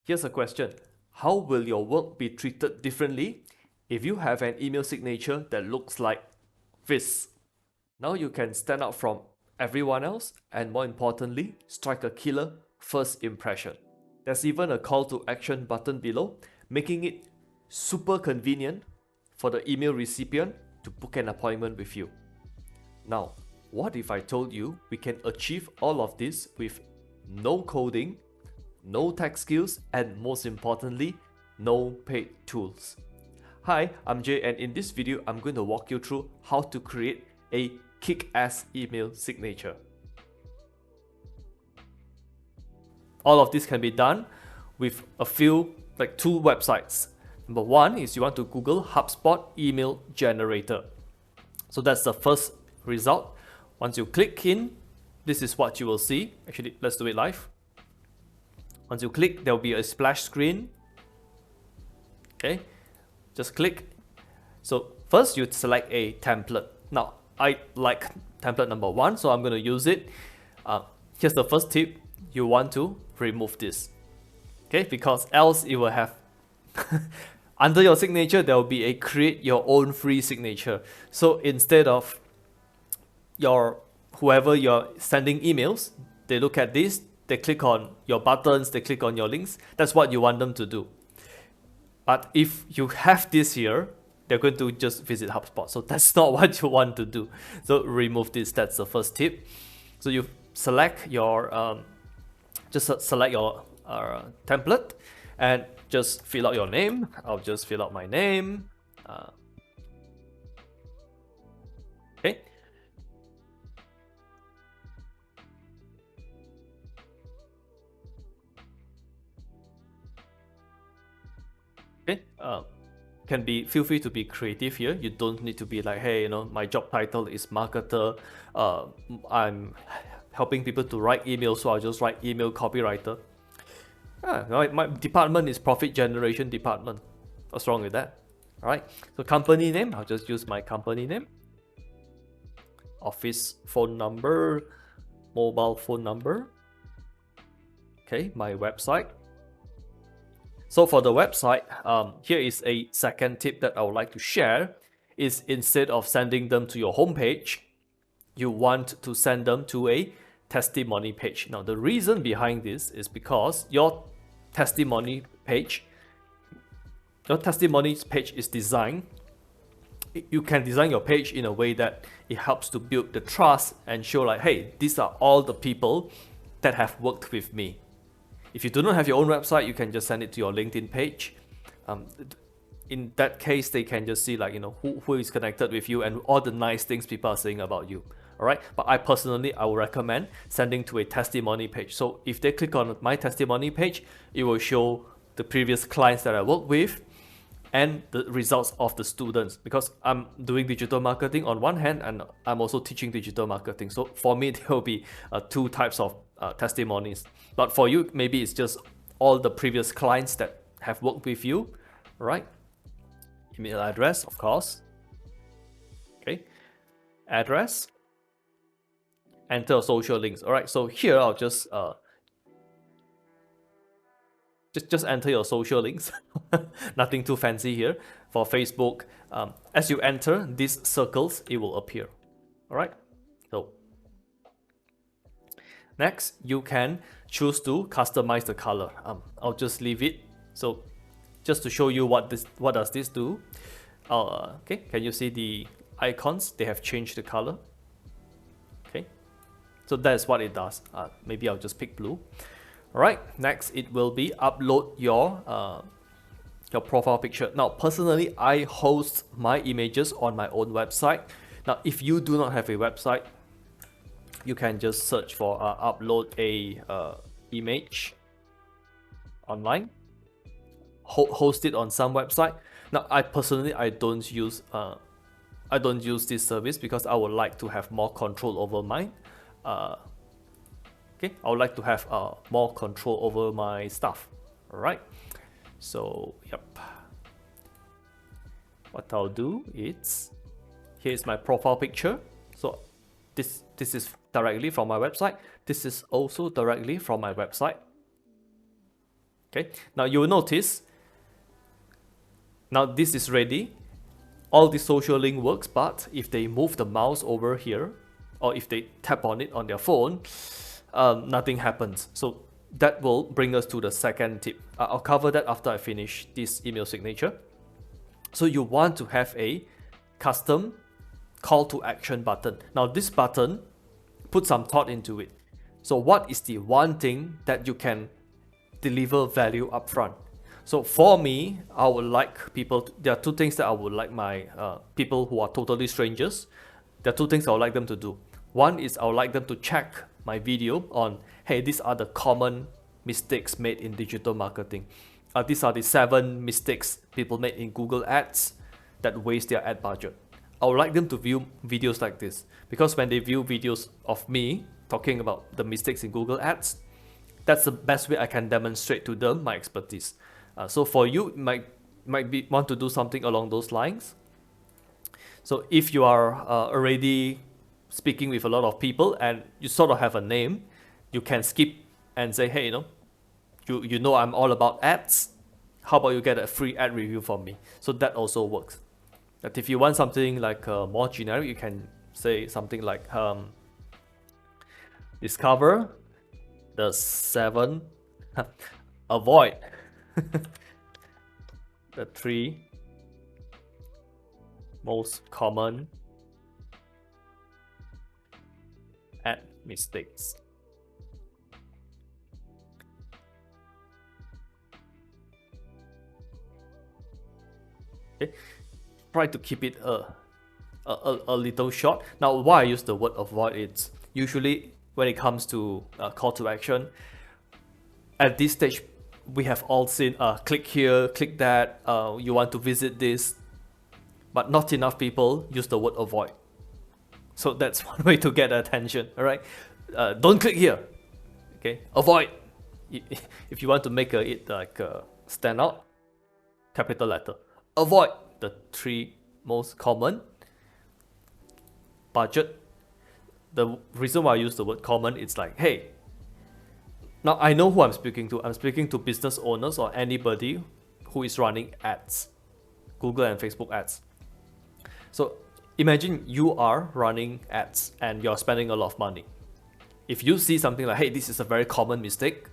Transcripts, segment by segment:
Here's a question. How will your work be treated differently if you have an email signature that looks like this? Now you can stand out from everyone else and, more importantly, strike a killer first impression. There's even a call to action button below, making it super convenient for the email recipient to book an appointment with you. Now, what if I told you we can achieve all of this with no coding, no tech skills, and most importantly, no paid tools? Hi, I'm Jay, and in this video, I'm going to walk you through how to create a kick-ass email signature. All of this can be done with two websites. Number one is you want to Google HubSpot email generator. So that's the first result. Once you click in, this is what you will see. Actually, let's do it live. Once you click, there will be a splash screen. Okay, just click. So first you select a template. Now I like template number one, so I'm going to use it. Here's the first tip. You want to remove this. Okay, because else it will have under your signature there will be a create your own free signature. So instead of whoever you're sending emails, they look at this, they click on your buttons, they click on your links. That's what you want them to do. But if you have this here, they're going to just visit HubSpot. So that's not what you want to do. So remove this. That's the first tip. So you select your template and just fill out your name. I'll just fill out my name. Okay. Okay. Feel free to be creative here. You don't need to be like, hey, my job title is marketer. I'm helping people to write emails, so I'll just write email copywriter. My department is profit generation department. What's wrong with that? All right. So company name, I'll just use my company name. Office phone number, mobile phone number. Okay, my website. So for the website, here is a second tip that I would like to share. Is instead of sending them to your homepage, you want to send them to a testimony page. Now the reason behind this is because your testimony page is designed. You can design your page in a way that it helps to build the trust and show like, hey, these are all the people that have worked with me. If you do not have your own website, you can just send it to your LinkedIn page. In that case, they can just see like, who is connected with you and all the nice things people are saying about you. All right. But I would recommend sending to a testimony page. So if they click on my testimony page, it will show the previous clients that I work with and the results of the students, because I'm doing digital marketing on one hand and I'm also teaching digital marketing. So for me, there will be two types of testimonies. But for you, maybe it's just all the previous clients that have worked with you, right? Email address, of course. Okay, address. Enter social links. All right, so here I'll just enter your social links. Nothing too fancy here. For Facebook, as you enter these circles, it will appear. All right. So next, you can choose to customize the color. I'll just leave it. So just to show you what does this do. Okay, can you see the icons? They have changed the color. Okay, so that's what it does. Maybe I'll just pick blue. All right, next it will be upload your profile picture. Now, personally, I host my images on my own website. Now, if you do not have a website, you can just search for upload a image online, host it on some website. Now, I don't use this service because I would like to have more control over mine. Okay, I would like to have more control over my stuff. All right. So, yep. What I'll do is, here's my profile picture. So this is directly from my website. This is also directly from my website. Okay, now you will notice, now this is ready. All the social link works, but if they move the mouse over here, or if they tap on it on their phone, nothing happens. So that will bring us to the second tip. I'll cover that after I finish this email signature. So you want to have a custom call to action button. Now this button, put some thought into it. So what is the one thing that you can deliver value upfront? So for me, I would like people, there are two things that I would like my people who are totally strangers, there are two things I would like them to do. One is I would like them to check my video on, hey, these are the common mistakes made in digital marketing. These are the 7 mistakes people made in Google Ads that waste their ad budget. I would like them to view videos like this, because when they view videos of me talking about the mistakes in Google Ads, that's the best way I can demonstrate to them my expertise. So for you, might want to do something along those lines. So if you are already speaking with a lot of people and you sort of have a name, you can skip and say, hey, you know I'm all about ads. How about you get a free ad review from me? So that also works. But if you want something like more generic, you can say something like discover the 7 avoid the 3 most common ad mistakes. Okay, try to keep it a little short. Now, why I use the word avoid, it's usually when it comes to call to action, at this stage, we have all seen click here, click that, you want to visit this, but not enough people use the word avoid. So that's one way to get attention, all right? Don't click here, okay? Avoid. If you want to make it like stand out, capital letter. Avoid the 3 most common budget. The reason why I use the word common, it's like, hey, now I know who I'm speaking to. I'm speaking to business owners or anybody who is running ads, Google and Facebook ads. So imagine you are running ads and you're spending a lot of money. If you see something like, hey, this is a very common mistake,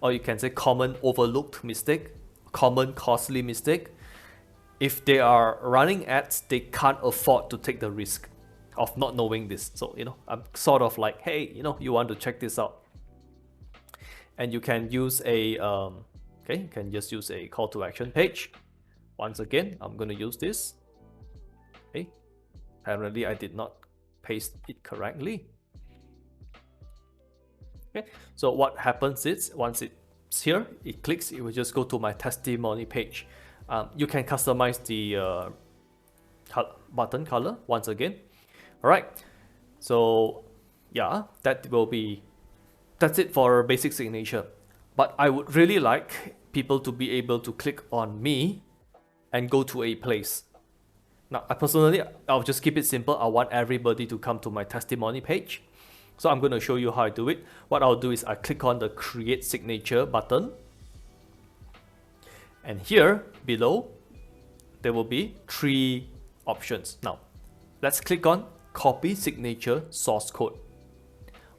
or you can say common overlooked mistake, common costly mistake, if they are running ads, they can't afford to take the risk of not knowing this. So, I'm sort of like, hey, you want to check this out. And you can use a, you can just use a call to action page. Once again, I'm going to use this. Okay, apparently I did not paste it correctly. Okay, so what happens is, once it's here, it clicks, it will just go to my testimony page. You can customize the button color once again. All right, so yeah, that's it for basic signature. But I would really like people to be able to click on me and go to a place. Now, I'll just keep it simple. I want everybody to come to my testimony page. So I'm going to show you how I do it. What I'll do is I click on the create signature button. And here below, there will be 3 options. Now, let's click on copy signature source code.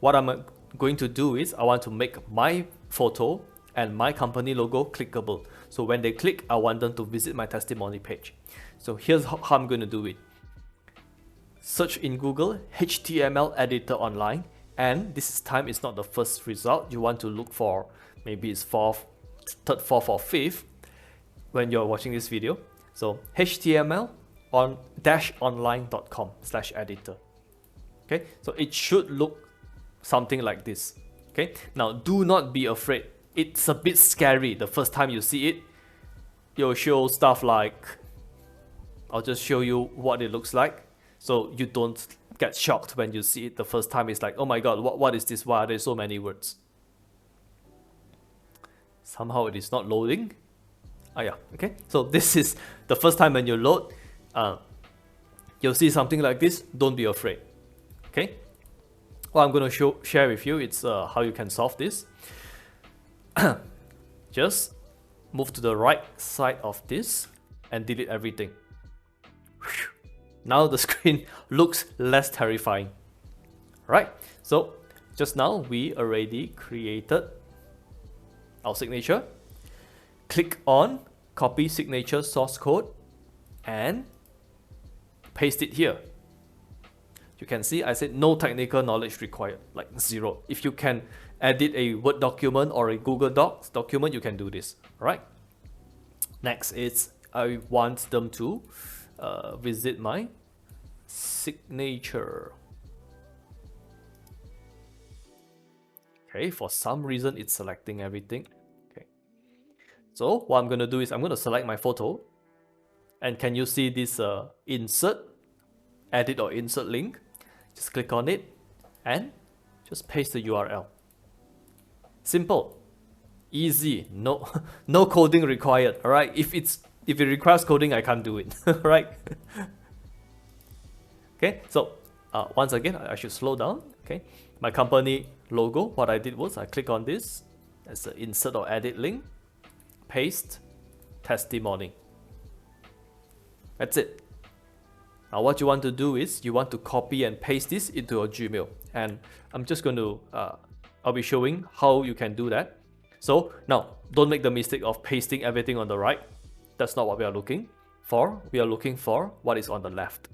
What I'm going to do is I want to make my photo and my company logo clickable. So when they click, I want them to visit my testimony page. So here's how I'm going to do it. Search in Google HTML editor online, and this time is not the first result. You want to look for maybe it's 3rd, 4th or 5th when you're watching this video. So HTML on -online.com/editor. Okay, so it should look something like this. Okay, now do not be afraid. It's a bit scary the first time you see it. You'll show stuff like, I'll just show you what it looks like, so you don't get shocked when you see it the first time. It's like, oh my god, what is this? Why are there so many words? Somehow it is not loading. Yeah, okay. So this is the first time when you load. You'll see something like this. Don't be afraid. Okay. What I'm going to share with you, it's how you can solve this. just move to the right side of this and delete everything. Whew. Now the screen looks less terrifying. Right, so just now we already created our signature. Click on copy signature source code and paste it here. You can see I said no technical knowledge required, like 0. If you can edit a Word document or a Google Docs document, you can do this. All right. Next is I want them to visit my signature. Okay, for some reason it's selecting everything. Okay, so what I'm going to do is I'm going to select my photo. And can you see this insert, edit or insert link? Just click on it and just paste the URL. Simple, easy, no no coding required. All right, if it requires coding, I can't do it. Right. Okay, so once again I should slow down. Okay, my company logo, what I did was I click on this as an insert or edit link, paste, testimony. That's it. Now what you want to do is you want to copy and paste this into your Gmail, and I'm just going to I'll be showing how you can do that. So now don't make the mistake of pasting everything on the right. That's not what we are looking for. We are looking for what is on the left.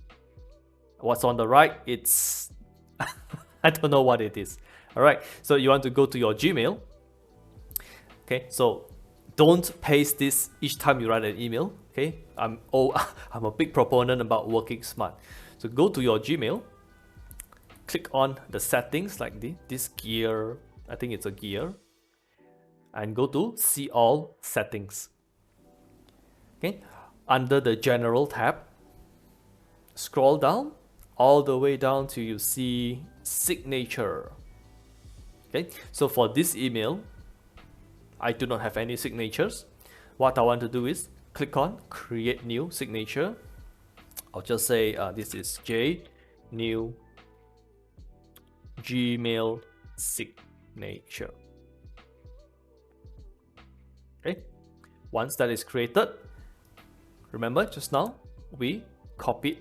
What's on the right, it's I don't know what it is. All right, so you want to go to your Gmail. Okay, so don't paste this each time you write an email. Okay, I'm a big proponent about working smart. So go to your Gmail, click on the settings like this gear, I think it's a gear, and go to see all settings. Okay, under the general tab, scroll down all the way down till you see signature. Okay, so for this email, I do not have any signatures. What I want to do is click on create new signature. I'll just say this is J new Gmail signature. Okay, once that is created, remember just now we copied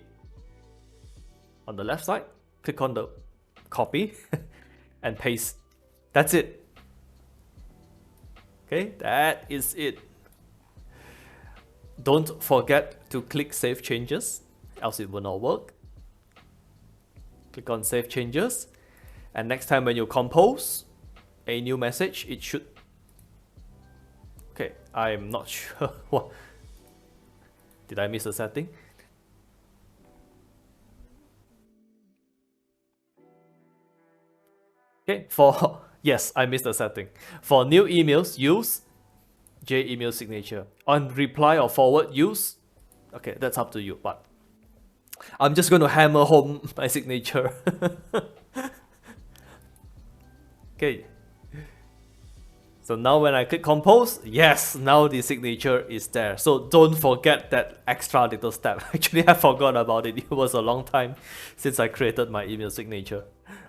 on the left side, click on the copy and paste. That's it. Okay, that is it. Don't forget to click save changes, else it will not work. Click on save changes, and next time when you compose a new message, it should. Okay, I'm not sure what. Did I miss a setting? Okay, for yes, I missed a setting. For new emails, use J email signature. On reply or forward, use. Okay, that's up to you, but I'm just going to hammer home my signature. Okay. So now when I click compose, yes, now the signature is there. So don't forget that extra little step. Actually, I forgot about it. It was a long time since I created my email signature.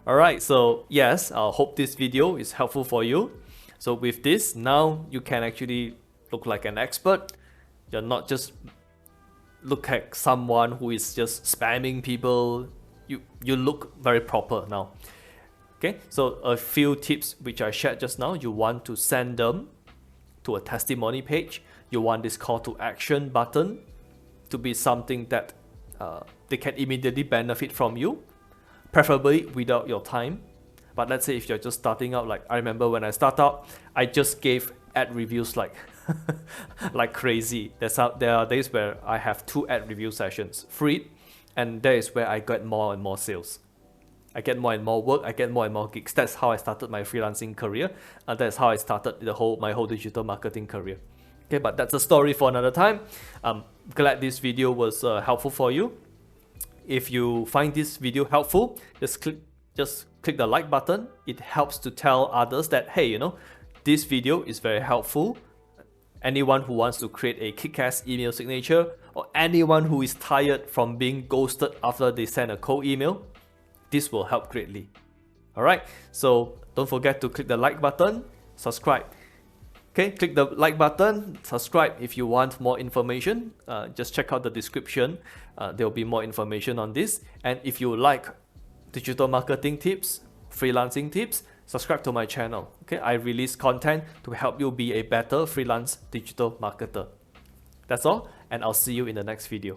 Alright, so yes, I hope this video is helpful for you. So with this, now you can actually look like an expert. You're not just look like someone who is just spamming people. You look very proper now. Okay, so a few tips which I shared just now. You want to send them to a testimony page. You want this call to action button to be something that they can immediately benefit from you, preferably without your time. But let's say if you're just starting out, like I remember when I started out, I just gave ad reviews like like crazy. There are days where I have 2 ad review sessions free, and that is where I get more and more sales. I get more and more work, I get more and more gigs. That's how I started my freelancing career, and that's how I started my whole digital marketing career. Okay, but that's a story for another time. I'm glad this video was helpful for you. If you find this video helpful, just click the like button. It helps to tell others that, hey, you know, this video is very helpful. Anyone who wants to create a kick-ass email signature, or anyone who is tired from being ghosted after they send a cold email, this will help greatly. Alright, so don't forget to click the like button, subscribe. Okay, click the like button, subscribe if you want more information. Just check out the description. There will be more information on this. And if you like digital marketing tips, freelancing tips, subscribe to my channel. Okay, I release content to help you be a better freelance digital marketer. That's all, and I'll see you in the next video.